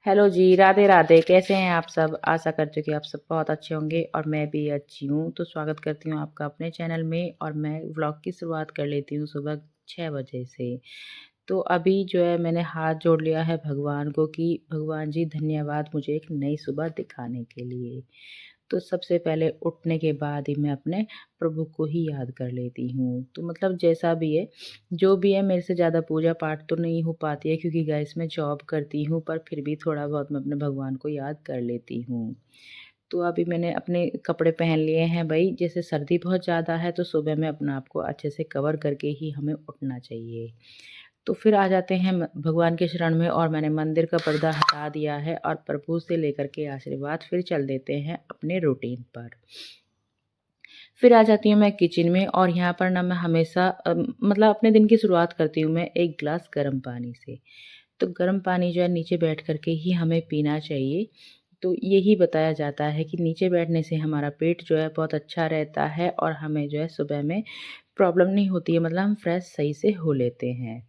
Hello जी, राधे राधे। कैसे हैं आप सब? आशा करती हूँ कि आप सब बहुत अच्छे होंगे और मैं भी अच्छी हूँ। तो स्वागत करती हूँ आपका अपने चैनल में और मैं व्लॉग की शुरुआत कर लेती हूँ सुबह 6 बजे से। तो अभी जो है मैंने हाथ जोड़ लिया है भगवान को कि भगवान जी धन्यवाद मुझे एक नई सुबह दिखाने के लिए। तो सबसे पहले उठने के बाद ही मैं अपने प्रभु को ही याद कर लेती हूँ। तो मतलब जैसा भी है, जो भी है, मेरे से ज़्यादा पूजा पाठ तो नहीं हो पाती है क्योंकि गाइस मैं जॉब करती हूँ, पर फिर भी थोड़ा बहुत मैं अपने भगवान को याद कर लेती हूँ। तो अभी मैंने अपने कपड़े पहन लिए हैं भई, जैसे सर्दी बहुत ज़्यादा है तो सुबह में अपने आप को अच्छे से कवर करके ही हमें उठना चाहिए। तो फिर आ जाते हैं भगवान के शरण में और मैंने मंदिर का पर्दा हटा दिया है और प्रभु से लेकर के आशीर्वाद फिर चल देते हैं अपने रूटीन पर। फिर आ जाती हूँ मैं किचन में और यहाँ पर ना मैं हमेशा मतलब अपने दिन की शुरुआत करती हूँ मैं एक गिलास गर्म पानी से। तो गर्म पानी जो है नीचे बैठ कर के ही हमें पीना चाहिए। तो यही बताया जाता है कि नीचे बैठने से हमारा पेट जो है बहुत अच्छा रहता है और हमें जो है सुबह में प्रॉब्लम नहीं होती है, मतलब हम फ्रेश सही से हो लेते हैं।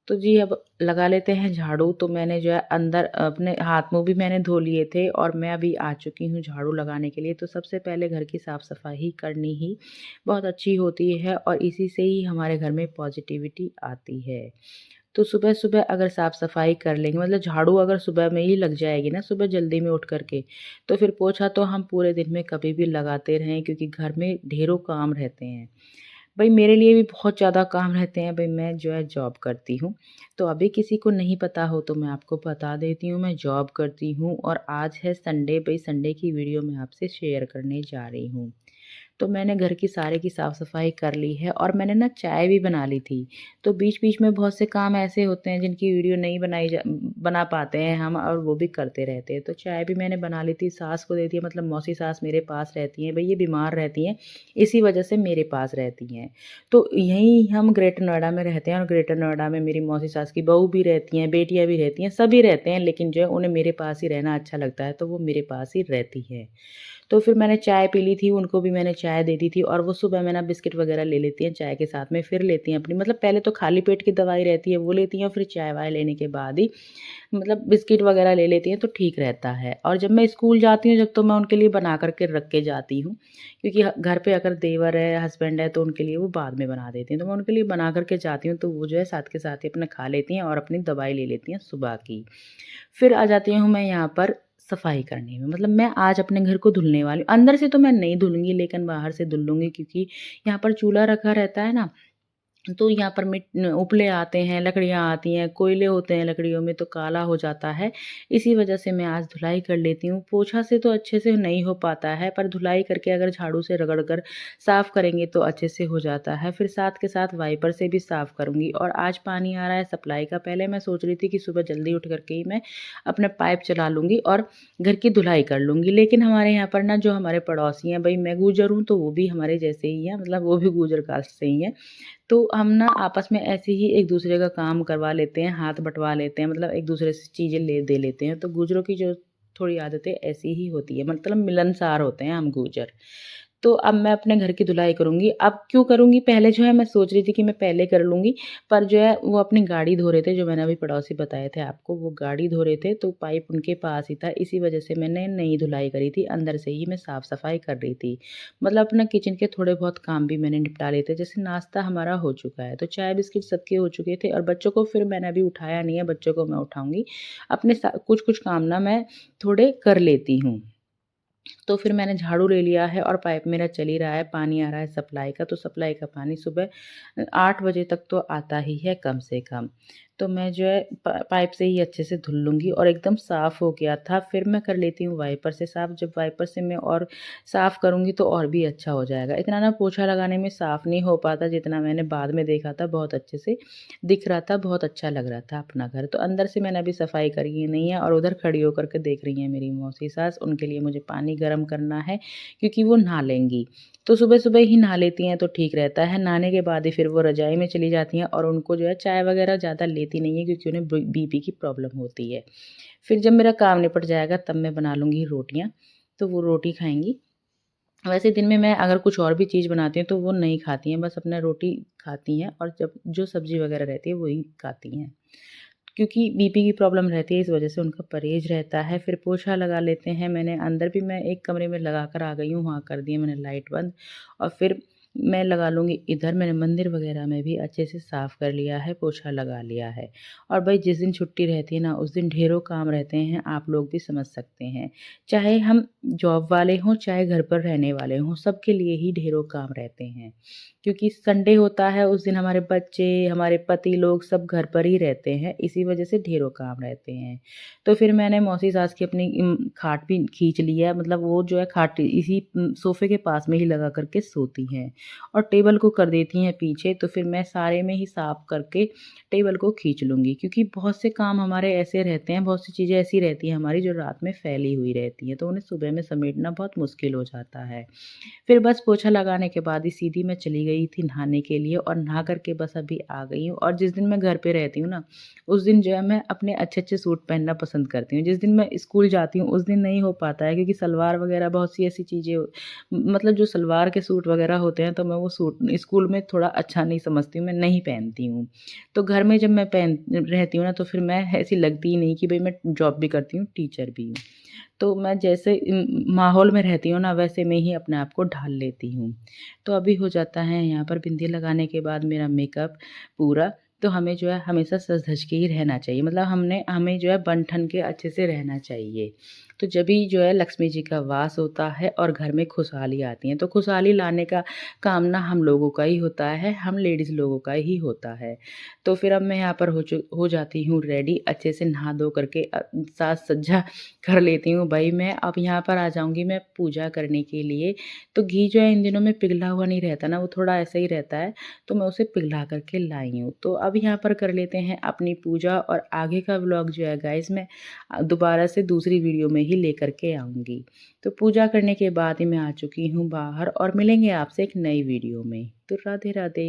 तो जी अब लगा लेते हैं झाड़ू। तो मैंने जो है अंदर अपने हाथ मुँह भी मैंने धो लिए थे और मैं अभी आ चुकी हूँ झाड़ू लगाने के लिए। तो सबसे पहले घर की साफ़-सफ़ाई करनी ही बहुत अच्छी होती है और इसी से ही हमारे घर में पॉज़िटिविटी आती है। तो सुबह-सुबह अगर साफ़-सफ़ाई कर लेंगे, मतलब झाड़ू अगर सुबह में ही लग जाएगी ना, सुबह जल्दी में उठ कर के, तो फिर पोछा तो हम पूरे दिन में कभी भी लगाते रहें क्योंकि घर में ढेरों काम रहते हैं। भई मेरे लिए भी बहुत ज़्यादा काम रहते हैं, भई मैं जो है जॉब करती हूँ। तो अभी किसी को नहीं पता हो तो मैं आपको बता देती हूँ, मैं जॉब करती हूँ और आज है संडे, भई संडे की वीडियो मैं आपसे शेयर करने जा रही हूँ। तो मैंने घर की सारे की साफ़-सफ़ाई कर ली है और मैंने ना चाय भी बना ली थी। तो बीच-बीच में बहुत से काम ऐसे होते हैं जिनकी वीडियो नहीं बना पाते हैं हम और वो भी करते रहते हैं। तो चाय भी मैंने बना ली थी, सास को दे दिया, मतलब मौसी सास मेरे पास रहती हैं। भई ये बीमार रहती हैं, इसी वजह से मेरे पास रहती हैं। तो यहीं हम ग्रेटर नोएडा में रहते हैं और ग्रेटर नोएडा में मेरी मौसी सास की बहू भी रहती हैं, बेटियाँ भी रहती हैं, सभी रहते हैं, लेकिन जो है उन्हें मेरे पास ही रहना अच्छा लगता है, तो वो मेरे पास ही रहती हैं। तो फिर मैंने चाय पी ली थी, उनको भी मैंने चाय दे दी थी और वो सुबह में ना बिस्किट वगैरह ले लेती हैं चाय के साथ में, फिर लेती हैं अपनी, मतलब पहले तो खाली पेट की दवाई रहती है वो लेती हैं और फिर चाय-वाय लेने के बाद ही मतलब बिस्किट वगैरह ले लेती हैं तो ठीक रहता है। और जब मैं स्कूल जाती हूँ जब, तो मैं उनके लिए बना कर के रख के जाती हूँ, क्योंकि घर पे अगर देवर है, हस्बैंड है तो उनके लिए वो बाद में बना देती हैं। तो मैं उनके लिए बना कर के जाती हूँ तो वो जो है साथ के साथ ही अपना खा लेती हैं और अपनी दवाई ले लेती हैं सुबह की। फिर आ जाती हूँ मैं यहाँ पर सफाई करने में, मतलब मैं आज अपने घर को धुलने वाली हूँ। अंदर से तो मैं नहीं धुलूँगी लेकिन बाहर से धुल लूँगी क्योंकि यहाँ पर चूल्हा रखा रहता है ना, तो यहाँ पर उपले आते हैं, लकड़ियाँ आती हैं, कोयले होते हैं लकड़ियों में तो काला हो जाता है। इसी वजह से मैं आज धुलाई कर लेती हूँ। पोंछा से तो अच्छे से नहीं हो पाता है, पर धुलाई करके अगर झाड़ू से रगड़ कर साफ़ करेंगे तो अच्छे से हो जाता है। फिर साथ के साथ वाइपर से भी साफ़ करूँगी और आज पानी आ रहा है सप्लाई का। पहले मैं सोच रही थी कि सुबह जल्दी उठ कर के ही मैं अपना पाइप चला लूँगी और घर की धुलाई कर लूँगी। लेकिन हमारे यहाँ पर ना जो हमारे पड़ोसी हैं, भई मैं गुर्जर हूँ तो वो भी हमारे जैसे ही हैं, मतलब वो भी गुर्जर कास्ट से ही हैं। तो हम ना आपस में ऐसे ही एक-दूसरे का काम करवा लेते हैं, हाथ बँटवा लेते हैं, मतलब एक-दूसरे से चीज़ें ले दे लेते हैं। तो गुर्जरों की जो थोड़ी आदतें ऐसी ही होती है, मतलब मिलनसार होते हैं हम गुर्जर। तो अब मैं अपने घर की धुलाई करूँगी। अब क्यों करूँगी, पहले जो है मैं सोच रही थी कि मैं पहले कर लूँगी, पर जो है वो अपनी गाड़ी धो रहे थे, जो मैंने अभी पड़ोसी बताए थे आपको, वो गाड़ी धो रहे थे तो पाइप उनके पास ही था, इसी वजह से मैंने नहीं धुलाई करी थी, अंदर से ही मैं साफ-सफाई कर रही थी। मतलब अपना किचन के थोड़े बहुत काम भी मैंने निपटा लिए थे, जैसे नाश्ता हमारा हो चुका है, तो चाय बिस्किट सबके हो चुके थे और बच्चों को फिर मैंने अभी उठाया नहीं है, बच्चों को मैं उठाऊँगी। अपने सा कुछ-कुछ काम ना मैं थोड़े कर लेती हूँ। तो फिर मैंने झाड़ू ले लिया है और पाइप मेरा चल ही रहा है, पानी आ रहा है सप्लाई का, तो सप्लाई का पानी सुबह 8 बजे तक तो आता ही है कम से कम। तो मैं जो है पाइप से ही अच्छे से धुल लूँगी और एकदम साफ़ हो गया था। फिर मैं कर लेती हूँ वाइपर से साफ़, जब वाइपर से मैं और साफ़ करूँगी तो और भी अच्छा हो जाएगा। इतना ना पोछा लगाने में साफ़ नहीं हो पाता जितना मैंने बाद में देखा था, बहुत अच्छे से दिख रहा था, बहुत अच्छा लग रहा था अपना घर। तो अंदर से मैंने अभी सफाई करी ही नहीं है और उधर खड़ी होकर के देख रही हैं मेरी मौसी सास, उनके लिए मुझे पानी गर्म करना है क्योंकि वो नहा लेंगी। तो सुबह-सुबह ही नहा लेती हैं तो ठीक रहता है, नहाने के बाद ही फिर वो रज़ाई में चली जाती हैं और उनको जो है चाय वग़ैरह ज़्यादा लेती नहीं है क्योंकि उन्हें बीपी की प्रॉब्लम होती है। फिर जब मेरा काम निपट जाएगा तब मैं बना लूँगी रोटियाँ, तो वो रोटी खाएँगी। वैसे दिन में मैं अगर कुछ और भी चीज़ बनाती हूँ तो वो नहीं खाती हैं, बस अपना रोटी खाती हैं और जब जो सब्ज़ी वग़ैरह रहती है वही खाती हैं। क्योंकि बीपी की प्रॉब्लम रहती है, इस वजह से उनका परहेज़ रहता है। फिर पोछा लगा लेते हैं। मैंने अंदर भी मैं एक कमरे में लगा कर आ गई हूँ, वहाँ कर दिए मैंने लाइट बंद और फिर मैं लगा लूँगी इधर। मैंने मंदिर वगैरह में भी अच्छे से साफ़ कर लिया है, पोछा लगा लिया है। और भई जिस दिन छुट्टी रहती है ना, उस दिन ढेरों काम रहते हैं, आप लोग भी समझ सकते हैं। चाहे हम जॉब वाले हों, चाहे घर पर रहने वाले हों, सबके लिए ही ढेरों काम रहते हैं। क्योंकि संडे होता है, उस दिन हमारे बच्चे, हमारे पति लोग सब घर पर ही रहते हैं, इसी वजह से ढेरों काम रहते हैं। तो फिर मैंने मौसी सास की अपनी खाट भी खींच ली है, मतलब वो जो है खाट इसी सोफ़े के पास में ही लगा कर के सोती हैं और टेबल को कर देती हैं पीछे, तो फिर मैं सारे में ही साफ़ करके टेबल को खींच लूँगी। क्योंकि बहुत से काम हमारे ऐसे रहते हैं, बहुत सी चीज़ें ऐसी रहती हैं हमारी जो रात में फैली हुई रहती हैं, तो उन्हें सुबह में समेटना बहुत मुश्किल हो जाता है। फिर बस पोछा लगाने के बाद ही सीधी मैं चली गई थी नहाने के लिए और नहा कर के बस अभी आ गई हूँ। और जिस दिन मैं घर पे रहती हूँ ना, उस दिन जो है मैं अपने अच्छे-अच्छे सूट पहनना पसंद करती हूँ। जिस दिन मैं स्कूल जाती हूँ, उस दिन नहीं हो पाता है, क्योंकि सलवार वगैरह बहुत सी ऐसी चीज़ें मतलब जो सलवार के सूट वगैरह होते हैं, तो मैं वो सूट स्कूल में थोड़ा अच्छा नहीं समझती हूँ, मैं नहीं पहनती हूँ। तो घर में जब मैं पहन रहती हूँ ना, तो फिर मैं ऐसी लगती ही नहीं कि भई मैं जॉब भी करती हूँ, टीचर भी हूँ। तो मैं जैसे माहौल में रहती हूँ ना, वैसे में ही अपने आप को ढाल लेती हूँ। तो अभी हो जाता है यहाँ पर बिंदी लगाने के बाद मेरा मेकअप पूरा। तो हमें जो है हमेशा सज-धज के ही रहना चाहिए, मतलब हमें जो है बन-ठन के अच्छे से रहना चाहिए। तो जभी जो है लक्ष्मी जी का वास होता है और घर में खुशहाली आती है। तो खुशहाली लाने का काम ना हम लोगों का ही होता है, हम लेडीज़ लोगों का ही होता है। तो फिर अब मैं यहाँ पर हो जाती हूँ रेडी, अच्छे से नहा धो करके साज-सज्जा कर लेती हूँ। भई मैं अब यहाँ पर आ जाऊँगी मैं पूजा करने के लिए। तो घी जो है इन दिनों में पिघला हुआ नहीं रहता ना, वो थोड़ा ऐसा ही रहता है, तो मैं उसे पिघला कर के लाई हूँ। तो अब यहाँ पर कर लेते हैं अपनी पूजा और आगे का व्लॉग जो है गाइज़ मैं दोबारा से दूसरी वीडियो में ही लेकर के आऊँगी। तो पूजा करने के बाद ही मैं आ चुकी हूँ बाहर और मिलेंगे आपसे एक नई वीडियो में। तो राधे राधे।